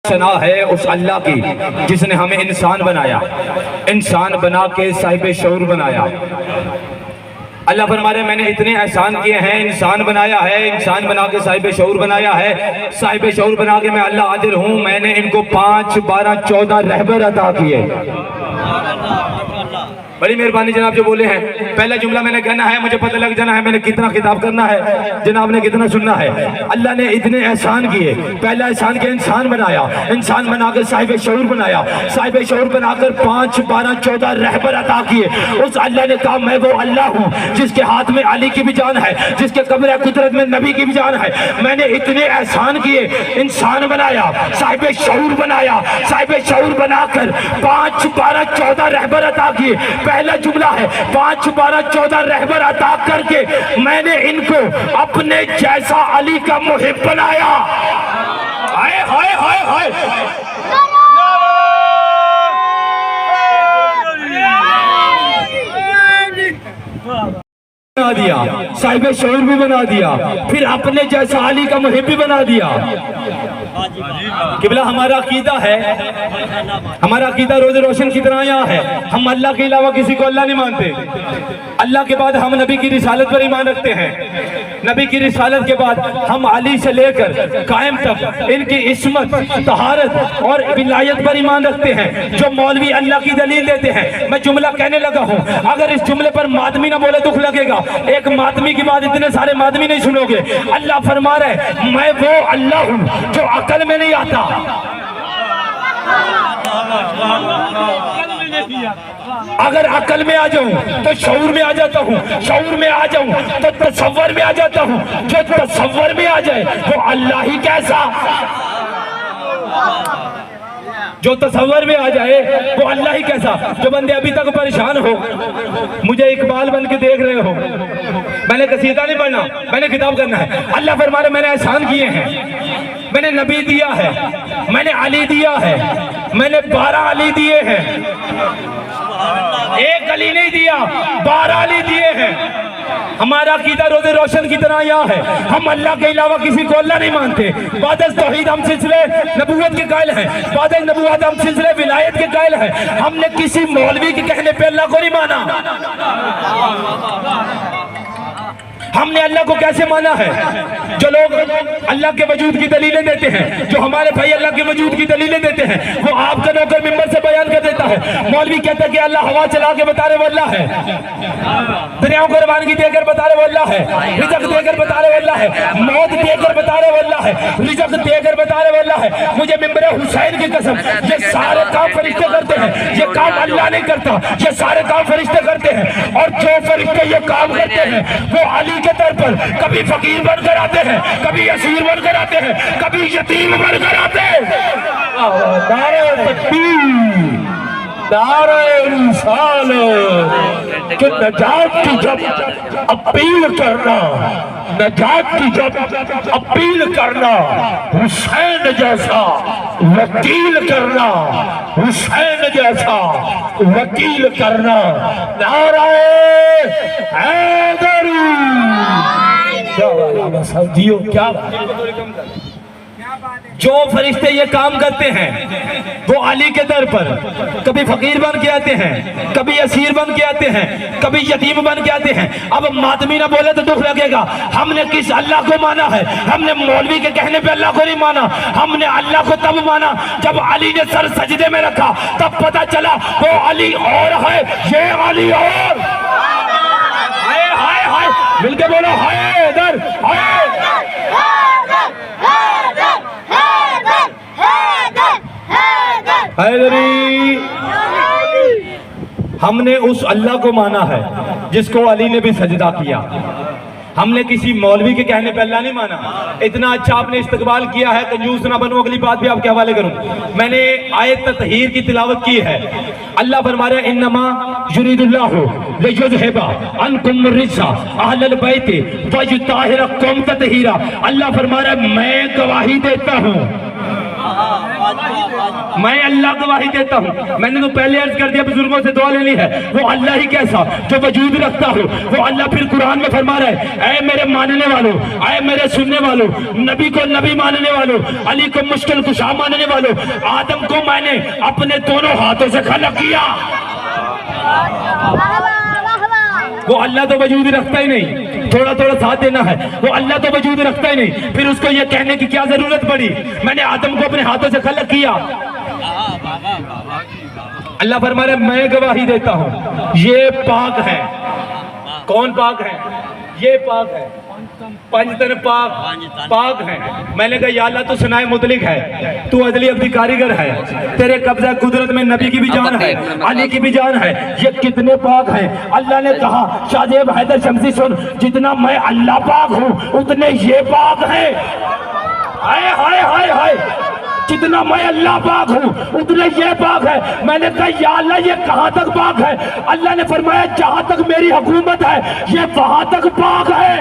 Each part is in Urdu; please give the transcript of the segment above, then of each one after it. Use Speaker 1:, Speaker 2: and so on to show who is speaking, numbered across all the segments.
Speaker 1: ثنا ہے اس اللہ کی جس نے ہمیں انسان بنایا، انسان بنا کے صاحب شعور بنایا۔ اللہ فرما رہے میں نے اتنے احسان کیے ہیں، انسان بنایا ہے، انسان بنا کے صاحب شعور بنایا ہے، صاحب شعور بنا کے میں اللہ عادل ہوں، میں نے ان کو 5، 12، 14 رہبر عطا کیے۔ بڑی مہربانی جناب جو بولے ہیں، پہلا جملہ میں نے کہنا ہے، مجھے پتہ لگ جانا ہے میں نے کتنا خطاب کرنا ہے، جناب نے کتنا سننا ہے۔ اللہ نے اتنے احسان کیے، پہلا احسان کے انسان بنایا، انسان بنا کر صاحب شعور بنایا، صاحب شعور بنا کر 5، 12، 14 رہبر عطا کیے۔ اس اللہ نے کہا میں وہ اللہ ہوں جس کے ہاتھ میں علی کی بھی جان ہے، جس کے قبر قدرت میں نبی کی بھی جان ہے۔ میں نے اتنے احسان کیے، انسان بنایا، صاحب شعور بنایا، صاحب شعور بنا کر 5، 12، 14 رہبر عطا کیے۔ پہلا جملہ ہے 5، 12، 14 رہبر عطا کر کے میں نے ان کو اپنے جیسا علی کا محب بنایا۔ ہائے ہائے ہائے ہائے بنا دیا، صاحب شعور بھی بنا دیا، پھر اپنے جیسا علی کا محب بھی بنا دیا۔ قبلہ ہمارا عقیدہ ہے، ہمارا عقیدہ روز روشن کی طرح یہاں ہے، ہم اللہ کے علاوہ کسی کو اللہ نہیں مانتے۔ اللہ کے بعد ہم نبی کی رسالت پر ایمان رکھتے ہیں، نبی کی رسالت کے بعد ہم علی سے لے کر قائم تک ان کی عصمت، طہارت اور ولایت پر ایمان رکھتے ہیں۔ جو مولوی اللہ کی دلیل دیتے ہیں، میں جملہ کہنے لگا ہوں، اگر اس جملے پر مادمی نہ بولے دکھ لگے گا، ایک مادمی کی بات اتنے سارے مادمی نہیں سنو گے۔ اللہ فرما رہے میں وہ اللہ ہوں جو عقل میں نہیں آتا، اگر عقل میں آ جاؤں تو شعور میں آ جاتا ہوں، شعور میں آ جاؤں تو تصور میں آ جاتا ہوں، جو تصور میں آ جائے وہ اللہ ہی کیسا، جو تصور میں آ جائے وہ اللہ ہی کیسا۔ جو بندے ابھی تک پریشان ہو، مجھے اقبال بن کے دیکھ رہے ہو، میں نے قصیدہ نہیں پڑھنا، میں نے خطاب کرنا ہے۔ اللہ فرما رہے میں نے احسان کیے ہیں، میں نے نبی دیا ہے، میں نے علی دیا ہے، میں نے 12 علی دیے ہیں، ایک علی نہیں دیا، 12 علی دیے ہیں۔ ہمارا عقیدہ روز روشن کی طرح یہاں ہے، ہم اللہ کے علاوہ کسی کو اللہ نہیں مانتے۔ بعد از توحید ہم سلسلے نبوت کے قائل ہیں، بعد از نبوت ہم سلسلے ولایت کے قائل ہیں۔ ہم نے کسی مولوی کے کہنے پہ اللہ کو نہیں مانا۔ ہم نے اللہ کو کیسے مانا ہے؟ جو لوگ اللہ کے وجود کی دلیلیں دیتے ہیں، جو ہمارے بھائی اللہ کے وجود کی دلیلیں دیتے ہیں، وہ آپ کا نوکر ممبر سے بیان کر دیتا ہے، مولوی کہتا ہے کہ اللہ ہوا چلا کے بتا رہے وہ اللہ ہے، دنیاؤں کو روانگی دے کر بتا رہے وہ اللہ ہے، رزق دے کر بتا رہے وہ اللہ ہے، موت دے کر بتا رہے وہ اللہ ہے، رزق دے کر بتا رہے وہ اللہ ہے۔ مجھے ممبر حسین کی قسم، یہ سارے کام فرشتے کرتے ہیں، یہ کام اللہ نہیں کرتا، یہ سارے کام فرشتے کرتے ہیں، اور جو فرشتے یہ کام کرتے ہیں وہ علی کے طور پر کبھی فقیر بن کر آتے ہیں، کبھی اسیر بن کر آتے ہیں، کبھی یتیم بن کر آتے ہیں۔ نعرہ تکبیر، نعرہ رسالت، کہ نجات کی جب اپیل کرنا، نجات کی جب اپیل کرنا، حسین جیسا وکیل کرنا، حسین جیسا وکیل کرنا۔ نعرہ حیدری، سمجھیو کیا جو فرشتے یہ کام کرتے ہیں وہ علی کے در پر کبھی فقیر بن کے آتے ہیں، کبھی اسیر بن کے آتے ہیں، کبھی یتیم بن کے آتے ہیں۔ اب ماتمی نہ بولے تو دکھ لگے گا، ہم نے کس اللہ کو مانا ہے؟ ہم نے مولوی کے کہنے پہ اللہ کو نہیں مانا، ہم نے اللہ کو تب مانا جب علی نے سر سجدے میں رکھا، تب پتا چلا وہ علی اور ہے، یہ علی اور۔ ہائے ہائے ہائے، مل کے بولو حیدر، حیدری۔ ہم نے اس اللہ کو مانا ہے جس کو علی نے بھی سجدہ کیا، ہم نے کسی مولوی کے کہنے پہ اللہ نہیں مانا۔ اتنا اچھا آپ نے استقبال کیا ہے، کنجوس نہ بنو، اگلی بات بھی آپ کے حوالے کروں۔ میں نے آیت تطہیر کی تلاوت کی ہے، اللہ فرما رہے انما یرید اللہ لیذھب عنکم الرجس اہل البیت ویطہرکم تطہیرا۔ اللہ فرما رہا ہے میں گواہی دیتا ہوں، میں اللہ گواہی دیتا ہوں، میں نے تو پہلے عرض کر دیا بزرگوں سے دعا لینی ہے، وہ اللہ ہی کیسا جو وجود رکھتا ہو، وہ اللہ پھر قرآن میں فرما رہا ہے، اے میرے ماننے والوں، اے میرے سننے والوں، نبی کو نبی ماننے والوں، علی کو مشکل کشا ماننے والوں، آدم کو میں نے اپنے دونوں ہاتھوں سے خلق کیا۔ وہ اللہ تو وجود رکھتا ہی نہیں، تھوڑا تھوڑا ساتھ دینا ہے، وہ اللہ تو وجود رکھتا ہی نہیں، پھر اس کو یہ کہنے کی کیا ضرورت پڑی میں نے آدم کو اپنے ہاتھوں سے خلق کیا۔ اللہ فرما رہا ہے میں گواہی دیتا ہوں یہ پاک ہے۔ کون پاک ہے؟ یہ پاک ہے، پنجتن پاک ہے۔ میں نے کہا یا اللہ تو ثنائے مطلق ہے، تو عدلی عبدی کاریگر ہے، تیرے قبضہ قدرت میں نبی کی بھی جان ہے، علی کی بھی جان ہے، یہ کتنے پاک ہیں۔ اللہ نے کہا شاہ زیب حیدر شمسی سن، جتنا میں اللہ پاک ہوں اتنے یہ پاک ہیں۔ ہائے ہائے ہائے ہائے، جتنا میں اللہ پاک ہوں اتنے یہ پاک ہے۔ میں نے کہا یا اللہ یہ کہاں تک پاک ہے؟ اللہ نے فرمایا جہاں تک میری حکومت ہے یہ وہاں تک پاک ہے۔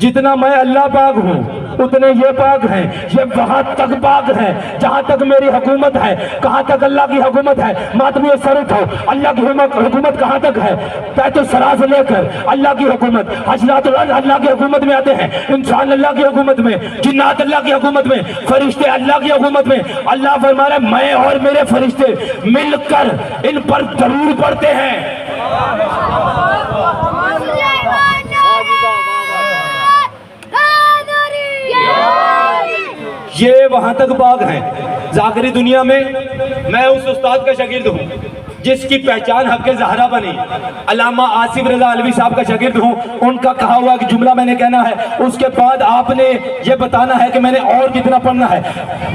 Speaker 1: جتنا میں اللہ پاک ہوں اتنے یہ پاک ہیں، یہ وہاں تک پاک ہے جہاں تک میری حکومت ہے۔ کہاں تک اللہ کی حکومت ہے؟ ماتمی سر اٹھاؤ، اللہ کی حکومت کہاں تک ہے؟ بیت السرا سے لے کر اللہ کی حکومت، حجرات اللہ کی حکومت میں آتے ہیں، انسان اللہ کی حکومت میں، جنات اللہ کی حکومت میں، فرشتے اللہ کی حکومت میں۔ اللہ فرما رہا ہے میں اور میرے فرشتے مل کر ان پر درود پڑھتے ہیں۔ یہ وہاں تک پاک ہیں۔ ظاہری دنیا میں میں اس استاد کا شاگرد ہوں جس کی پہچان حق زہرا بنی، علامہ آصف رضا علوی صاحب کا شاگرد ہوں۔ ان کا کہا ہوا کہ جملہ میں نے کہنا ہے، اس کے بعد آپ نے یہ بتانا ہے کہ میں نے اور کتنا پڑھنا ہے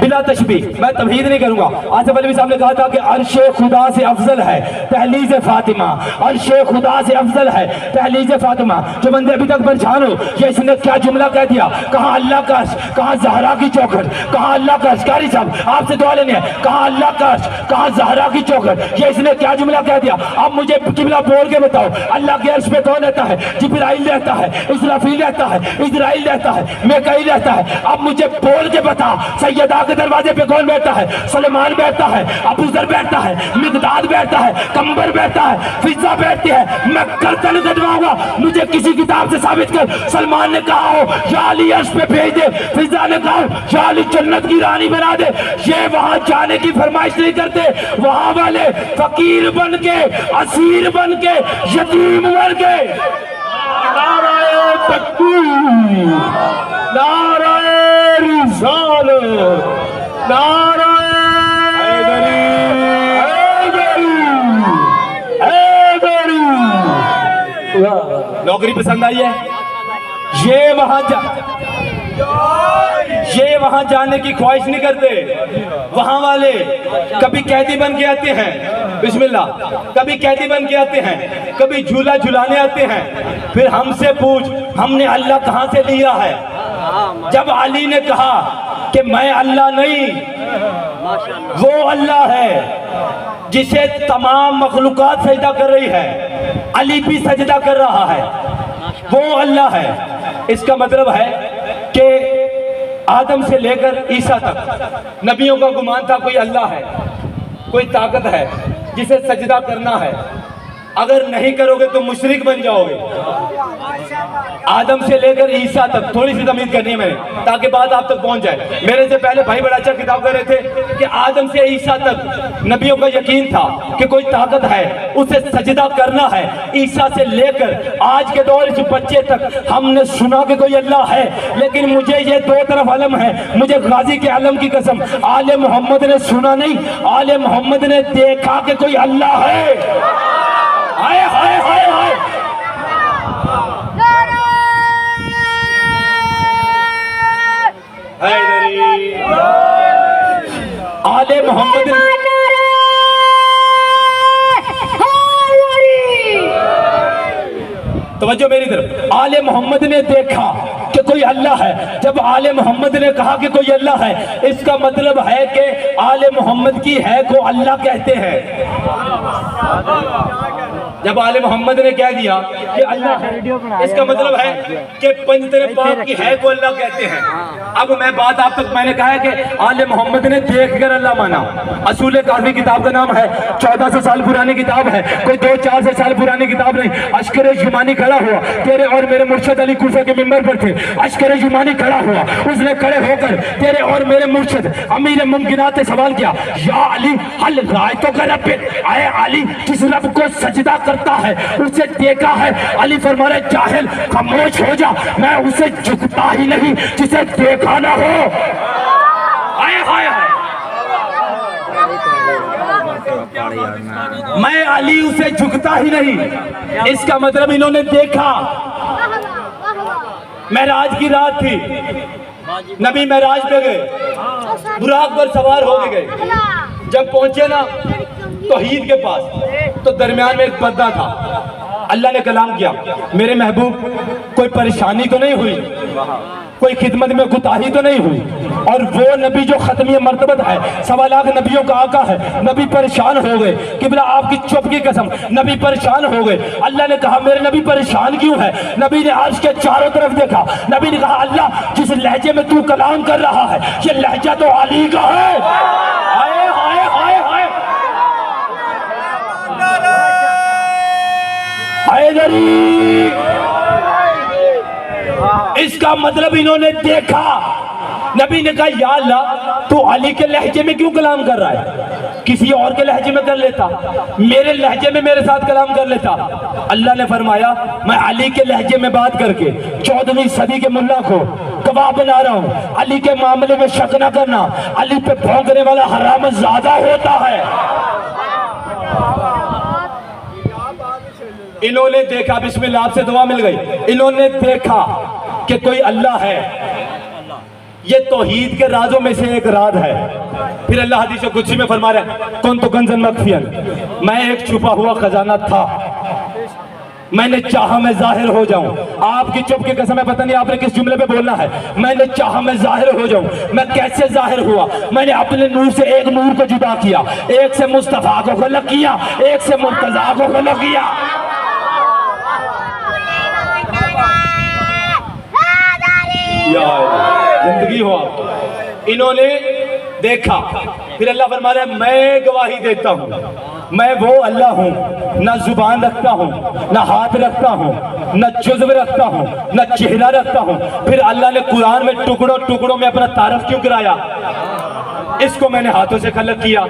Speaker 1: بلا تشبیہ، میں تمہید نہیں کروں گا۔ آصف علوی صاحب نے کہا تھا کہ عرش خدا سے افضل ہے دہلیز فاطمہ، عرش خدا سے افضل ہے دہلیز فاطمہ۔ جو بندے ابھی تک پریشان ہو یہ اس نے کیا جملہ کہہ دیا، کہاں اللہ کا عرش، کہاں زہرا کی چوکھٹ، کہاں اللہ کا عرش۔ قاری صاحب آپ سے دعا لینے ہے، کہاں اللہ کا عرش، کہاں زہرا کی چوکھٹ، یہ اس نے کیا جملہ کہہ دیا؟ اب مجھے قبلہ بول کے بتاؤ اللہ کے عرش پہ کون رہتا ہے؟ جبرائیل رہتا ہے، اسرافیل رہتا ہے، اسرائیل رہتا ہے، میکائیل رہتا ہے۔ اب مجھے بول کے بتا سیدہ کے دروازے پہ کون بیٹھتا ہے؟ سلیمان بیٹھتا ہے، ابو ذر بیٹھتا ہے، مقداد بیٹھتا ہے، کمبر بیٹھتا ہے، فضا بیٹھتی ہے۔ میں گردن کٹواؤں گا، مجھے کسی کتاب سے ثابت کر سلمان نے کہا ہو یا علی عرش پہ بھیج دے، فضا نے کہا یا علی جنت کی رانی بنا دے۔ یہ وہاں جانے کی فرمائش نہیں کرتے، وہاں والے فقیر بن کے، اسیر بن کے، یتیم بن کے۔ نعرہ تکبیر، نعرہ رسالت، نعرہ حیدری، حیدری۔ نوکری پسند آئی ہے؟ یہ وہاں جانے کی خواہش نہیں کرتے۔ وہاں والے کبھی قیدی بن کے آتے ہیں، بسم اللہ، کبھی قیدی بن کے آتے ہیں، کبھی جھولا جھلانے آتے ہیں۔ پھر ہم سے پوچھ ہم نے اللہ کہاں سے لیا ہے؟ جب علی نے کہا کہ میں اللہ نہیں، وہ اللہ ہے جسے تمام مخلوقات سجدہ کر رہی ہے، علی بھی سجدہ کر رہا ہے، وہ اللہ ہے۔ اس کا مطلب ہے کہ آدم سے لے کر عیسیٰ تک نبیوں کا گمان تھا کوئی اللہ ہے، کوئی طاقت ہے جسے سجدہ کرنا ہے، اگر نہیں کرو گے تو مشرک بن جاؤ گے۔ آدم سے لے کر عیسیٰ تک تھوڑی سی تمیز کرنی ہے میں نے تاکہ بات آپ تک پہنچ جائے۔ میرے سے پہلے بھائی بڑا اچھا کتاب کر رہے تھے کہ آدم سے عیسیٰ تک نبیوں کا یقین تھا کہ کوئی طاقت ہے، اسے سجدہ کرنا ہے۔ عیسیٰ سے لے کر آج کے دور اس بچے تک ہم نے سنا کہ کوئی اللہ ہے، لیکن مجھے یہ دو طرف علم ہے۔ مجھے غازی کے علم کی قسم آل محمد نے سنا نہیں، آل محمد نے دیکھا کہ کوئی اللہ ہے۔ ہائے ہائے ہائے ہائے، آل محمد توجہ میری طرف، آل محمد نے دیکھا کہ کوئی اللہ ہے. جب آل محمد نے کہا کہ کوئی اللہ ہے, اس کا مطلب ہے کہ آل محمد کی ہے کو اللہ کہتے ہیں. جب آل محمد نے کہہ دیا کہ اللہ ہے, اس کا مطلب ہے کہ پنجتن پاک کی ہے کو اللہ کہتے ہیں. اب میں بات آپ تک, میں نے کہا ہے کہ آل محمد نے دیکھ کر اللہ مانا. اصول کافی کتاب کا نام ہے, 1400 سال پرانی کتاب ہے, کوئی 200-400 سال پرانی کتاب نہیں. عسکر جمانی کھڑا ہوا, تیرے اور میرے مرشد علی کوفہ کے ممبر پر تھے. عسکر جمانی کھڑا ہوا, اس نے کھڑے ہو کر تیرے اور میرے مرشد امیر ممکنات نے سوال کیا, یا علی حل رائتوں کا رب, اے علی جس رب کو سجدہ کرتا ہے اسے دیکھا ہے؟ علی فرما رہے جاہل خاموش ہو جا, میں اسے جھکتا ہی نہیں جسے دیکھا نہ ہو. آئے ہائے ہائے, میں علی اسے جھکتا ہی نہیں. اس کا مطلب انہوں نے دیکھا. معراج کی رات تھی, نبی معراج پہ گئے, براق پر سوار ہو گئے. جب پہنچے نا توحید کے پاس, تو درمیان میں ایک بندہ تھا. اللہ نے کلام کیا, میرے محبوب کوئی پریشانی تو نہیں ہوئی, کوئی خدمت میں کوتاہی تو نہیں ہوئی. اور وہ نبی جو ختمی مرتبت ہے, 1.25 لاکھ نبیوں کا آقا ہے, نبی پریشان ہو گئے. قبلہ آپ کی چپ کی قسم, نبی پریشان ہو گئے. اللہ نے کہا میرے نبی پریشان کیوں ہے؟ نبی نے عرش کے چاروں طرف دیکھا. نبی نے کہا اللہ جس لہجے میں تو کلام کر رہا ہے یہ لہجہ تو علی کا ہے. آئے ہائے ہائے ہائے, اس کا مطلب انہوں نے دیکھا. نبی نے کہا یا اللہ تو علی کے لہجے میں کیوں کلام کر رہا ہے؟ کسی اور کے لہجے میں کر لیتا, میرے لہجے میں میرے ساتھ کلام کر لیتا. اللہ نے فرمایا میں علی کے لہجے میں بات کر کے 14ویں صدی کے ملا کو گواہ بنا رہا ہوں. علی کے معاملے میں شک نہ کرنا, علی پہ بھونکنے والا حرام زیادہ ہوتا ہے. انہوں نے دیکھا, بسم اللہ آپ سے دعا مل گئی. انہوں نے دیکھا کہ کوئی اللہ ہے. یہ توحید کے رازوں میں سے ایک راز ہے. پھر اللہ حدیث قدسی میں فرما رہا ہے کن تو کنزن مخفین, میں ایک چھپا ہوا خزانہ تھا, میں نے چاہا میں ظاہر ہو جاؤں. آپ کی چپ کی قسم ہے, پتہ نہیں آپ نے کس جملے پہ بولنا ہے. میں نے چاہا میں ظاہر ہو جاؤں. میں کیسے ظاہر ہوا؟ میں نے اپنے نور سے ایک نور کو جدا کیا, ایک سے مصطفیٰ کو خلق کیا, ایک سے مرتضیٰ کو خلق کیا. زندگی ہو آپ. انہوں نے دیکھا. پھر اللہ فرما رہا ہے میں گواہی دیتا ہوں, میں وہ اللہ ہوں, نہ زبان رکھتا ہوں, نہ ہاتھ رکھتا ہوں, نہ جزو رکھتا ہوں, نہ چہرہ رکھتا ہوں. پھر اللہ نے قرآن میں ٹکڑوں ٹکڑوں میں اپنا تعارف کیوں کرایا؟ اس کو میں نے ہاتھوں سے خلق کیا,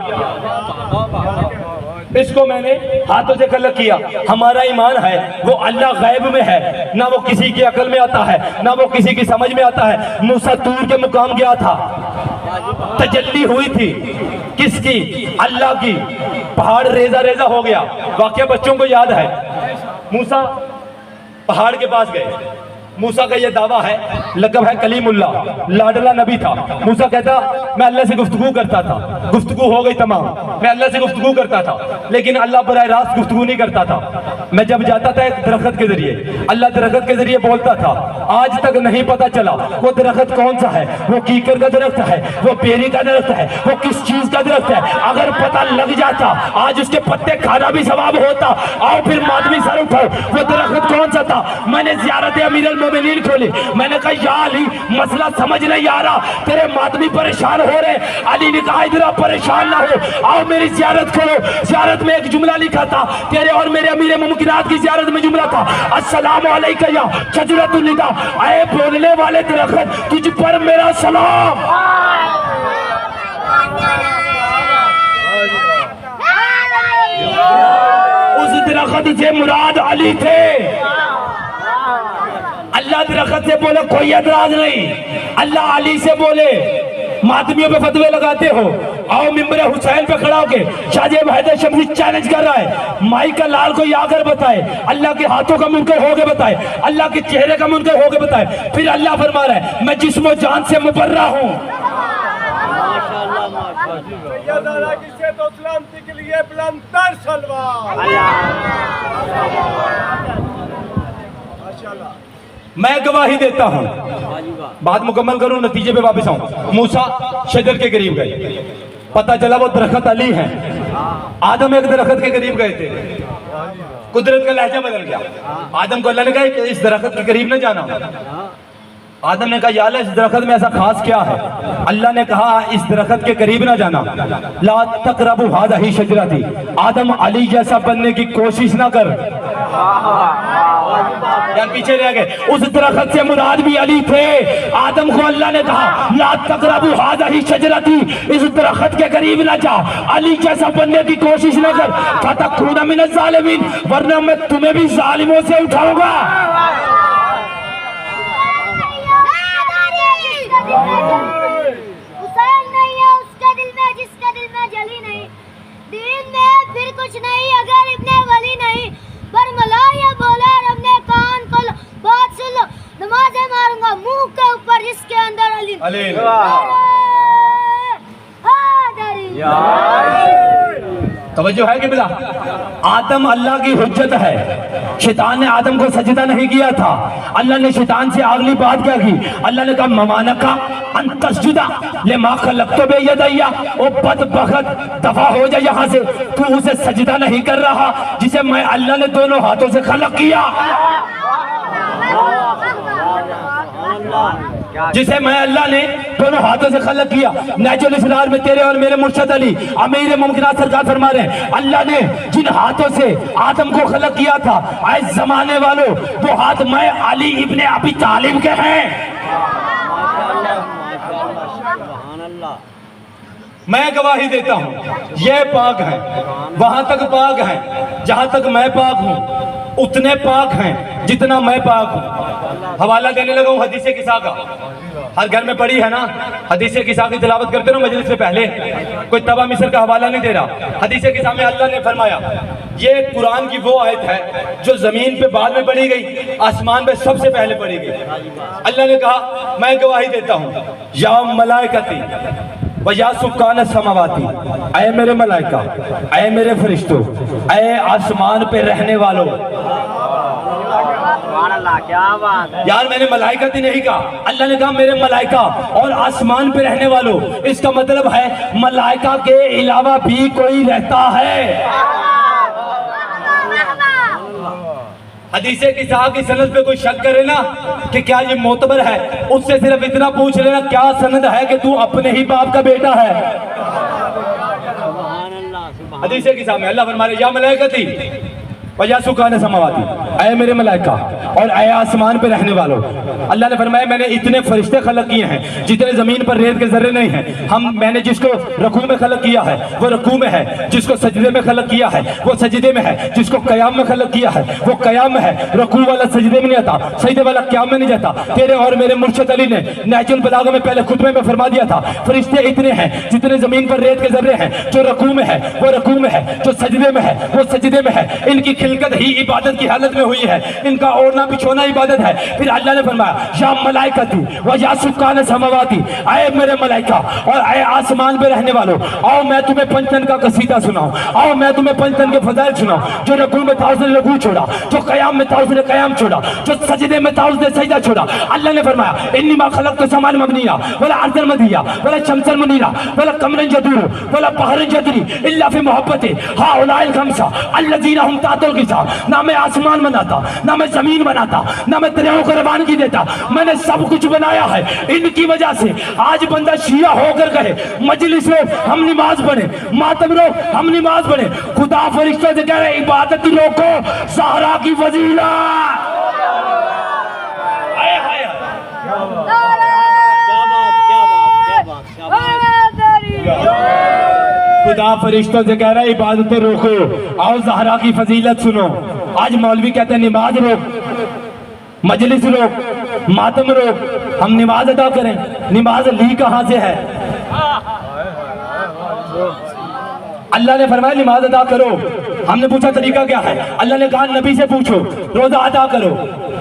Speaker 1: اس کو میں نے ہاتھوں سے خلق کیا. ہمارا ایمان ہے وہ اللہ غیب میں ہے, نہ وہ کسی کی عقل میں آتا ہے, نہ وہ کسی کی سمجھ میں آتا ہے. موسیٰ طور کے مقام گیا تھا, تجلی ہوئی تھی کس کی؟ اللہ کی. پہاڑ ریزہ ریزہ ہو گیا. واقعہ بچوں کو یاد ہے, موسیٰ پہاڑ کے پاس گئے. موسیٰ کا یہ دعویٰ ہے, لقب ہے کلیم اللہ, لاڈلا نبی تھا. موسیٰ کہتا میں اللہ سے گفتگو کرتا تھا, گفتگو ہو گئی تمام, میں اللہ سے گفتگو کرتا تھا, لیکن اللہ براہ راست گفتگو نہیں کرتا تھا. میں جب جاتا تھا ایک درخت کے ذریعے, اللہ درخت کے ذریعے بولتا تھا. آج تک نہیں پتا چلا وہ درخت کون سا ہے, وہ کیکر کا درخت ہے, وہ بیری کا درخت ہے, وہ کس چیز کا درخت ہے. اگر پتا لگ جاتا آج اس کے پتے کھانا بھی ثواب ہوتا. آؤ پھر مادمی سر اٹھو, وہ درخت کون سا تھا؟ میں نے زیارت امیر المومنین کھولی. میں نے کہا یا علی مسئلہ سمجھ نہیں آ رہا, تیرے مادمی پریشان ہو رہے. علی نے کہا ادھر پریشان نہ ہو, آؤ میری زیارت کرو. زیارت میں ایک جملہ لکھا تھا, تیرے اور میرے امیر ممکنات کی زیارت میں جملہ تھا السلام علیکہ یا شجرۃ النداء, اے بولنے والے درخت تجھ پر میرا سلام. اس درخت سے مراد علی تھے. اللہ درخت سے بولے کوئی اعتراض نہیں, اللہ علی سے بولے. ماتمیوں پہ فتوے لگاتے ہو, آؤ ممبر حسین پہ کھڑا ہو کے شاہ جیب حیدر شمسی چیلنج کر رہا ہے, مائی کا لال کو آ کر بتائے, اللہ کے ہاتھوں کا منکر ہو کے بتائے, اللہ کے چہرے کا منکر ہو کے بتائے. پھر اللہ فرما رہا ہے میں جسم و جان سے مبرہ ہوں. میں گواہی دیتا ہوں، بات مکمل کروں نتیجے پہ واپس آؤں۔ موسیٰ شجر کے قریب گئے، پتہ چلا وہ درخت علی ہیں۔ آدم ایک درخت کے قریب گئے تھے، قدرت کا لہجہ بدل گیا۔ آدم کو اللہ نے کہا کہ اس درخت کے قریب نہ جانا۔ آدم نے کہا یا اللہ اس درخت میں ایسا خاص کیا ہے؟ اللہ نے کہا اس درخت کے قریب نہ جانا، لا تقربوا هذه الشجرة، آدم علی جیسا بننے کی کوشش نہ کر۔ یار پیچھے رہ گئے، اس درخت سے مراد بھی علی تھے۔ آدم کو اللہ نے کہا لا تقربوا هذه الشجرة، اس درخت کے قریب نہ جا، علی جیسا بننے کی کوشش نہ کر، فتکون من الظالمین، ورنہ میں تمہیں بھی ظالموں سے اٹھاؤں گا۔
Speaker 2: حسین نہیں ہے اس کے دل میں جس کے دل میں جلی نہیں، دین میں پھر کچھ نہیں اگر ابن ولی نہیں، برملا یہ بولا رب نے کان کو بات سن لو، نمازیں ماروں گا منہ کے اوپر جس کے اندر علی
Speaker 1: توجہ ہے کہ بلا؟ آدم اللہ کی حجت ہے، شیطان نے آدم کو سجدہ نہیں کیا تھا۔ اللہ نے شیطان سے اگلی بات کیا کی؟ اللہ نے کہا ممانکا ان تسجدہ لما خلقت بیدی، او بدبخت دفع ہو جا یہاں سے، تو اسے سجدہ نہیں کر رہا جسے میں اللہ نے دونوں ہاتھوں سے خلق کیا، جسے میں اللہ نے دونوں ہاتھوں سے خلق کیا۔ نہج الاسرار میں تیرے اور میرے مرشد علی امیر ممکنات سرکار فرما رہے ہیں اللہ نے جن ہاتھوں سے آدم کو خلق کیا تھا، اے زمانے والوں وہ ہاتھ میں علی ابن ابی طالب کے ہیں۔ میں گواہی دیتا ہوں یہ پاک ہیں، وہاں تک پاک ہیں جہاں تک میں پاک ہوں، اتنے پاک ہیں جتنا میں پاک ہوں۔ حوالہ دینے لگا ہوں حدیث قصہ کا، ہر گھر میں پڑھی ہے نا حدیث قصہ کی تلاوت کرتے رہو مجلس سے پہلے، کوئی تبا مصر کا حوالہ نہیں دے رہا۔ حدیث قصہ میں اللہ نے فرمایا یہ قرآن کی وہ آیت ہے جو زمین پہ بعد میں پڑھی گئی، آسمان پہ سب سے پہلے پڑھی گئی۔ اللہ نے کہا میں گواہی دیتا ہوں یا ملائکتی وَيَا سُكَّانَ السَّمَاوَاتِ، اے میرے ملائکہ، اے میرے فرشتوں، اے آسمان پہ رہنے والوں۔ یار میں نے ملائکت ہی نہیں کہا، اللہ نے کہا میرے ملائکہ اور آسمان پہ رہنے والوں، اس کا مطلب ہے ملائکہ کے علاوہ بھی کوئی رہتا ہے۔ حدیث قصہ کی سند پہ کوئی شک کرے نا کہ کیا یہ معتبر ہے، اس سے صرف اتنا پوچھ لینا کیا سند ہے کہ تو اپنے ہی باپ کا بیٹا ہے۔ حدیث قصہ میں اللہ فرما رہے یا ملائکتی وَيَا سُكَّانَ السَّمَاوَاتِ، اے میرے ملائکہ اور اے آسمان پہ رہنے والوں۔ اللہ نے فرمایا میں نے اتنے فرشتے خلق کیے ہیں جتنے زمین پر ریت کے ذرے نہیں ہیں۔ میں نے جس کو رکوع میں خلق کیا ہے وہ رکوع میں ہے، جس کو سجدے میں خلق کیا ہے وہ سجدے میں ہے، جس کو قیام میں خلق کیا ہے وہ قیام میں ہے۔ رکوع والا سجدے میں نہیں آتا، سجدے والا قیام میں نہیں جاتا۔ تیرے اور میرے مرشد علی نے نہج البلاغہ میں پہلے خطبے میں فرما دیا تھا فرشتے اتنے ہیں جتنے زمین پر ریت کے ذرے ہیں، جو رکوع میں ہے وہ رکوع میں ہے، جو سجدے میں ہے وہ سجدے میں ہے۔ ان کی خلقت ہی عبادت کی حالت میں ہوئی ہے، ان کا اوڑھنا بچھونا عبادت ہے۔ پھر اللہ نے فرمایا یا ملائکتی وَيَا سُكَّانَ السَّمَاوَاتِ، اے میرے ملائکہ اور اے آسمان پہ رہنے والوں، آؤ میں تمہیں پنجتن کا قصیدہ سناؤں، آؤ میں تمہیں پنجتن کے فضائل سناؤں۔ جو رکوع میں تھا اس نے رکوع چھوڑا، جو قیام میں تھا اس نے قیام چھوڑا، جو سجدے میں تھا اس نے سجدہ چھوڑا۔ اللہ نے فرمایا انی ما خلقت السماء مبنیہ ولا ارضا مدیہ ولا شمسا منیرا ولا قمرا جدورا ولا بحرا جدری الا فی محبتی ہؤلاء الخمسہ الذین هم تحت الغثا۔ نہ میں آسمان بناتا، نہ میں زمین بناتا، نہ میں دریاؤں کو روانگی دیتا، میں نے سب کچھ بنایا ہے ان کی وجہ سے۔ آج بندہ شیعہ ہو کر کہے مجلس میں ہم نماز پڑھیں، ماتم رو ہم نماز پڑھیں، خدا فرشتوں سے کہہ رہے عبادت روکو، زہرا کی فضیلت۔ خدا فرشتوں سے کہہ رہا ہے عبادت روکو، آؤ زہرا کی فضیلت سنو۔ آج مولوی کہتے ہیں نماز روک، مجلس روک، ماتم روک، ہم نماز ادا کریں۔ نماز لی کہاں سے ہے؟ اللہ نے فرمایا نماز ادا کرو۔ ہم نے پوچھا طریقہ کیا ہے؟ اللہ نے کہا نبی سے پوچھو، روزہ ادا کرو۔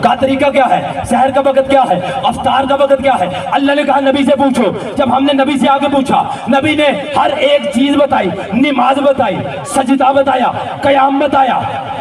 Speaker 1: کہا طریقہ کیا ہے؟ سحر کا وقت کیا ہے؟ افطار کا وقت کیا ہے؟ اللہ نے کہا نبی سے پوچھو۔ جب ہم نے نبی سے آگے پوچھا، نبی نے ہر ایک چیز بتائی، نماز بتائی، سجدہ بتایا، قیام بتایا،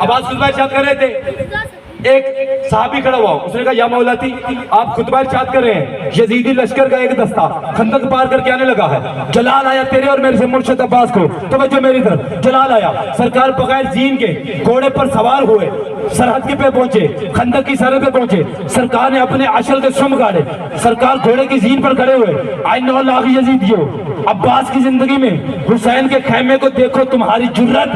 Speaker 1: عباس خطبہ ارشاد کر رہے تھے، ایک صحابی کھڑا ہوا، اس نے کہا یا مولاتی آپ خطبہ ارشاد کر رہے ہیں، یزیدی لشکر کا ایک دستہ خندق پار کر کے آنے لگا ہے، جلال آیا تیرے اور میرے سے مرشد عباس کو، توجہ میری طرف، جلال آیا، سرکار بغیر زین کے گھوڑے پر سوار ہوئے سرحد کے پہ پہنچے، خندق کی سرحد پہ پہنچے، سرکار نے اپنے عشل کے سم گاڑے، سرکار گھوڑے کی زین پر کھڑے ہوئے، آئین اللہ یزیدیو، عباس کی زندگی میں حسین کے خیمے کو دیکھو، تمہاری جرت،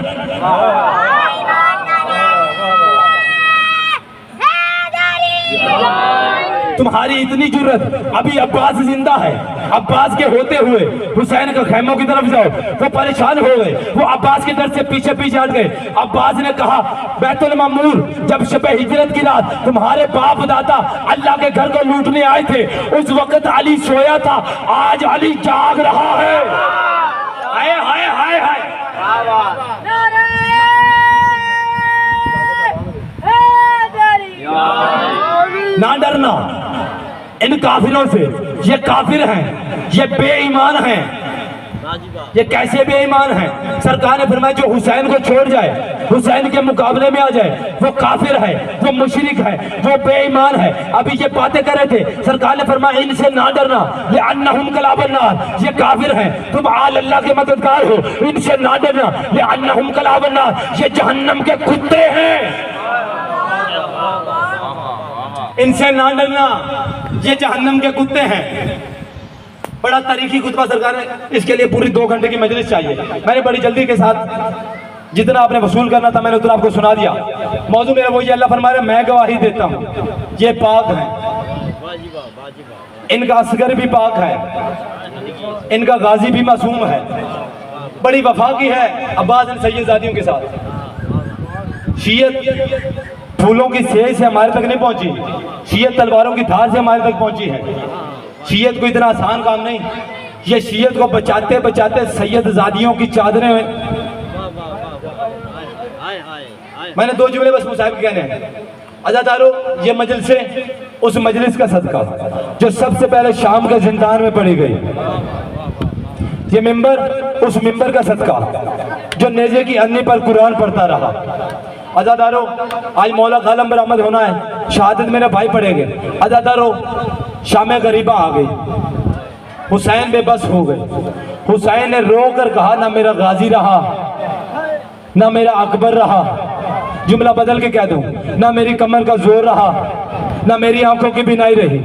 Speaker 1: تمہاری اتنی جرت، ابھی عباس زندہ ہے، عباس کے ہوتے ہوئے حسین کا خیموں کی طرف جاؤ، وہ پریشان ہو گئے، وہ عباس کے در سے پیچھے پیچھے ہٹ گئے، عباس نے کہا بیت المعمور جب شب ہجرت کی رات تمہارے باپ دادا اللہ کے گھر کو لوٹنے آئے تھے، اس وقت علی سویا تھا، آج علی جاگ رہا ہے، ہائے ہائے ہائے ہائے، نہ ڈرنا ان کافروں سے، یہ کافر ہیں، یہ بے ایمان ہیں، یہ کیسے بے ایمان ہیں؟ سرکار نے فرمایا جو حسین کو چھوڑ جائے، حسین کے مقابلے میں آ جائے، وہ کافر ہے، وہ مشرک ہے، وہ بے ایمان ہے۔ ابھی یہ باتیں کر رہے تھے، سرکار نے فرمایا ان سے نہ ڈرنا، لِأَنَّهُمْ كَلَابُ النَّارِ، یہ کافر ہیں، تم آل اللہ کے مددگار ہو، ان سے نہ ڈرنا، لِأَنَّهُمْ كَلَابُ النَّارِ، یہ جہنم کے کتے ہیں، ان سے نہ ڈرنا، یہ جہنم کے کتے ہیں۔ بڑا تاریخی خطبہ سرکار نے، اس کے لیے پوری 2 گھنٹے کی مجلس چاہیے، میں نے بڑی جلدی کے ساتھ جتنا آپ نے وصول کرنا تھا میں نے اتنا آپ کو سنا دیا۔ موضوع میرا وہ یہ، اللہ فرما رہے میں گواہی دیتا ہوں یہ پاک ہیں، ان کا اصغر بھی پاک ہے، ان کا غازی بھی معصوم ہے، بڑی وفا کی ہے عباس ان سید زادیوں کے ساتھ۔ شیعت پھولوں کی سیج سے ہمارے تک نہیں پہنچی، شیعت تلواروں کی دھار سے ہمارے تک پہنچی ہے۔ شیعت کو اتنا آسان کام نہیں، یہ شیعت کو بچاتے بچاتے سید زادیوں کی چادریں، میں نے 2 جملے بس مصاحب کہنے ہیں۔ عزادارو، یہ مجلس اس مجلس کا صدقہ جو سب سے پہلے شام کے زندان میں پڑھی گئی، یہ ممبر اس ممبر کا صدقہ جو نیزے کی انی پر قرآن پڑھتا رہا۔ عزادارو، آج مولا غالم برآمد ہونا ہے، شہادت میرے بھائی پڑھیں گے۔ عزادارو، شام غریبہ آ گئی، حسین بے بس ہو گئے، حسین نے رو کر کہا نہ میرا غازی رہا، نہ میرا اکبر رہا، جملہ بدل کے کہہ دوں، نہ میری کمر کا زور رہا، نہ میری آنکھوں کی بینائی رہی۔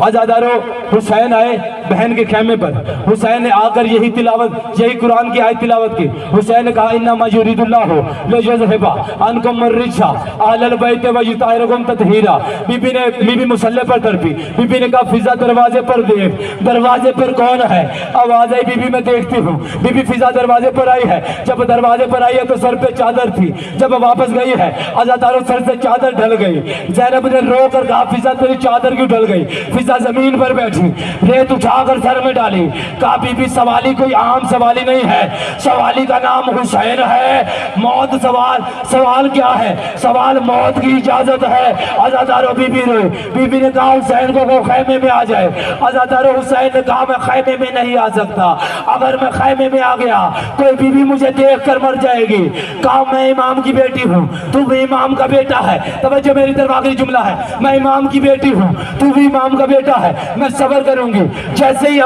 Speaker 1: عزادارو، حسین آئے بہن کے خیمے پر، حسین نے آ کر یہی تلاوت، یہی قرآن کی آیت تلاوت کی۔ حسین نے کہا انما یرید اللہ لیذھب عنکم الرجس اہل البیت ویطہرکم تطہیرا۔ بی بی مسلح پر تڑپی، بی بی نے کہا فضا دروازے پر دیکھ، دروازے پر کون ہے؟ آواز آئی بی بی میں دیکھتی ہوں، بی بی فضا دروازے پر آئی ہے، جب دروازے پر آئی ہے تو سر پہ چادر تھی، جب واپس گئی ہے عزادارو سر سے چادر ڈھل گئی۔ زینب نے رو کر کہا فضا تیری چادر کیوں ڈھل گئی؟ فضا زمین پر بیٹھی، ریت اٹھا کر سر میں ڈالی، کہا بی بی سوالی کوئی عام سوالی نہیں ہے، سوالی کا نام حسین ہے، موت سوال کیا ہے؟ سوال موت کی اجازت ہے۔ عزادارو بی بی روئی، بی بی نے کہا حسین کو وہ خیمے میں آ جائے۔ عزادارو حسین نے کہا میں خیمے میں نہیں آ سکتا، اگر میں خیمے میں آ گیا کوئی بی بی مجھے دیکھ کر مر جائے گی۔ کہا میں امام کی بیٹی ہوں، تو بھی امام کا بیٹا ہے، توجہ میری طرف آخری جملہ ہے، میں امام کی بیٹی ہوں، تو بھی امام کا بیٹا ہے، میں صبر کروں گی۔ جیسے ہی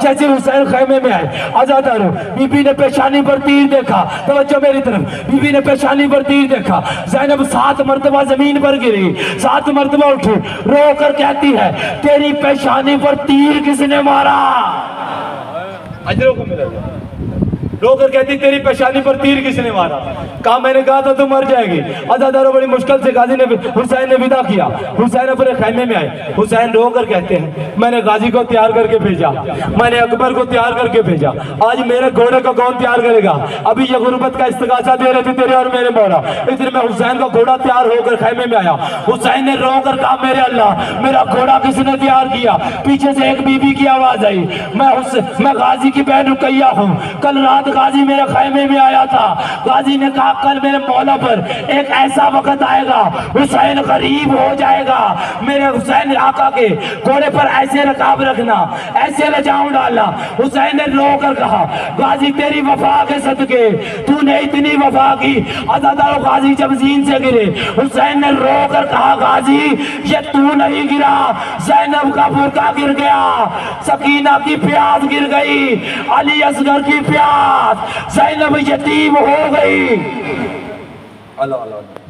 Speaker 1: جیسے حسین خیمے میں آئے، عزادارو بی بی نے پیشانی پر تیر دیکھا، توجہ میری طرف، بی بی نے پیشانی پر تیر دیکھا، زینب 7 مرتبہ زمین پر گری، 7 مرتبہ اٹھی، رو کر کہتی ہے تیری پیشانی پر تیر کس نے مارا؟ اجروں کو ملے گا، رو کر کہتی تیری پیشانی پر تیر کس نے مارا؟ کہا میں نے کہا تھا تو مر جائے گی۔ عزادارو بڑی مشکل سے غازی نے حسین نے ودا کیا، حسین اپنے خیمے میں آئے، حسین رو کر کہتے ہیں میں نے غازی کو تیار کر کے بھیجا، میں نے اکبر کو تیار کر کے بھیجا، آج میرے گھوڑے کو کون تیار کرے گا؟ ابھی یہ غربت کا استغاثہ دے رہے تھے تیرے اور میرے مولا، ادھر میں حسین کا گھوڑا تیار ہو کر خیمے میں آیا۔ حسین نے رو کر کہا میرے اللہ میرا گھوڑا کس نے تیار کیا؟ پیچھے سے ایک بی بی کی آواز آئی، میں غازی کی بہن رقیہ ہوں، کل رات غازی میرے خیمے میں آیا تھا. غازی نے کہا کل میرے مولا پر ایک ایسا وقت آئے گا حسین غریب ہو جائے گا, میرے حسین آقا کے گھوڑے پر ایسے رکاب رکھنا, ایسے لجاؤں ڈالنا. حسین نے رو کر کہا غازی تیری وفا کے صدقے, تو نے اتنی وفا کی. عزادار غازی جب زین سے گرے, حسین نے رو کر کہا غازی یہ تو نہیں گرا, زینب کا برقع گر گیا, سکینہ کی پیاس گر گئی, علی اصغر کی پیاس, زینب یتیم ہو گئی. اللہ اللہ.